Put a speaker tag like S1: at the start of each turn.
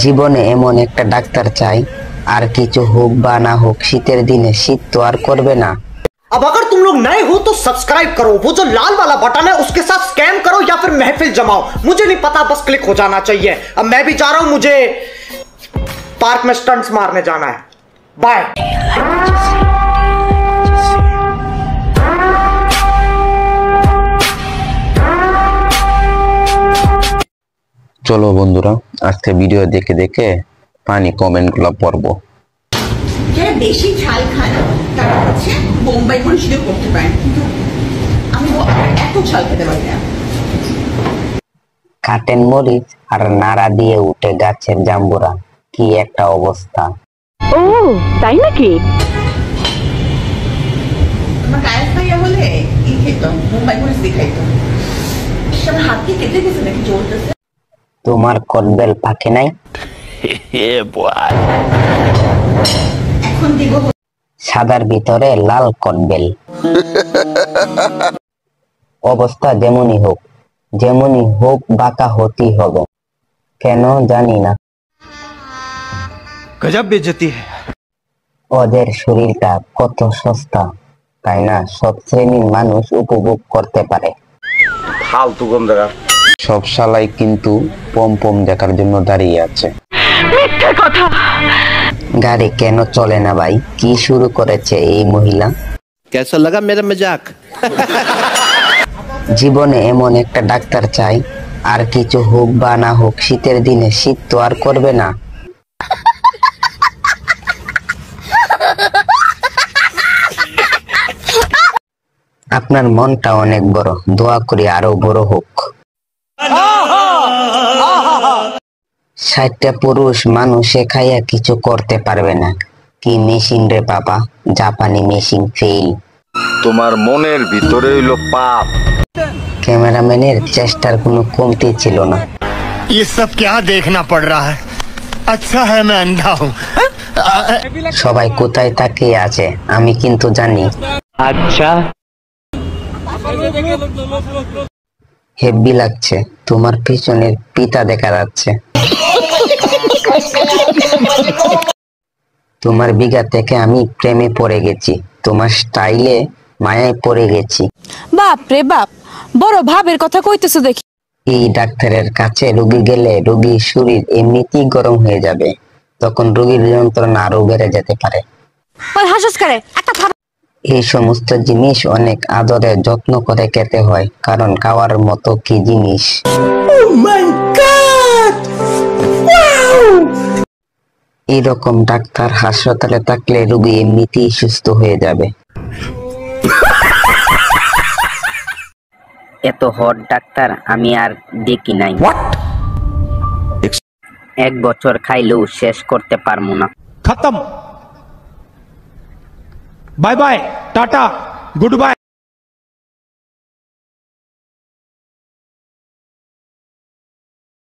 S1: জীবনে এমন একটা ডাক্তার চাই, আর কিছু হোক বা না হোক শীতের দিনে শীত তো আর করবে না।
S2: अब अगर तुम लोग नए हो तो सब्सक्राइब करो, वो जो लाल वाला बटन है उसके साथ स्कैम करो या फिर महफिल जमाओ, मुझे नहीं पता, बस क्लिक हो जाना चाहिए। अब मैं भी जा रहा हूं, मुझे पार्क में स्टंट्स मारने जाना है। बाय।
S3: চলো বন্ধুরা, আজকে ভিডিও দেখে দেখে পানি কমেন্টগুলো পড়বো।
S4: যারা বেশি ঝাল খায় তারা হচ্ছে বোম্বাই মরিচ দিয়ে করতে পারেন, কিন্তু আমি এত ঝাল খেতে পারি না।
S1: কাটেন মরিচ আর নাড়া দিয়ে উঠে গাছের জাম্বুরা, কি একটা অবস্থা।
S5: ও তাই নাকি?
S4: আমার কায়েস ভাইয়া হলে কি খেত, বোম্বাই মরিচ দিয়ে খাইত। সব হাত দিয়ে কেটে গেছে নাকি জ্বলতেছে।
S1: তোমার কটবেল পাকে নাই?
S4: এখন দিব
S1: সাদার ভিতরে লাল কটবেল। অবস্থা যেমনই হোক বাঁকা হতেই হবে, কেন জানি না।
S2: गजब बेइज्जती है।
S1: ওদের শরীরটা কত সস্তা, তাই না? সব শ্রেণীর মানুষ উপভোগ করতে পারে।
S3: ফালতু গন্ধরা সব শালাই কিন্তু পম দেখার জন্য দাঁড়িয়ে আছে।
S5: মিথ্যে কথা।
S1: গাড়ি কেন চলে না ভাই? কি শুরু করেছে এই মহিলা?
S6: कैसा लगा मेरा मजाक?
S1: জীবনে এমন একটা ডাক্তার চাই, আর কিছু হোক বা না হোক শীতের দিনে শীত তো আর করবে না। আপনার মনটা অনেক বড়, দোয়া করি আরো বড় হোক। 60টা পুরুষ মানুষে খাইয়া কিছু করতে পারবে না। কি মেশিন রে বাবা, জাপানি মেশিন ফেল।
S7: তোমার মনের ভিতরে হইল পাপ।
S1: ক্যামেরাম্যানের চেষ্টার কোনো কমতি ছিল না।
S8: ये सब क्या देखना पड़ रहा है? अच्छा है मैं अंधा हूँ।
S1: সবাই কোথায় তাকিয়ে আছে আমি কিন্তু জানি।
S6: अच्छा
S1: হেব্বি লাগছে, তোমার পিছনের পিতা দেখা যাচ্ছে। তোমার বিঘা থেকে আমি প্রেমে পড়ে গেছি, তোমার স্টাইলে মায়ায় পড়ে গেছি।
S5: বাপ রে বাপ, বড় ভাবের কথা কইতেছো দেখি।
S1: এই ডাক্তারের কাছে রোগী গেলে রোগীর শরীর এমনিতেই গরম হয়ে যাবে, তখন রোগীর যন্ত্রণা আরো বেড়ে যেতে পারে।
S5: ওই হাসস করে একটা থাম।
S1: এই সমস্ত জিনিস অনেক আদরে যত্ন করে খেতে হয়, কারণ খাওয়ার মতো কি জিনিস। এইরকম ডাক্তার হাসপাতালে থাকলে রোগী এমনিতেই সুস্থ হয়ে যাবে। এত হট ডাক্তার আমি আর দেখি নাই। এক বছর খাইলেও শেষ করতে পারবো না।
S2: खत्म। Bye bye, tata, good bye.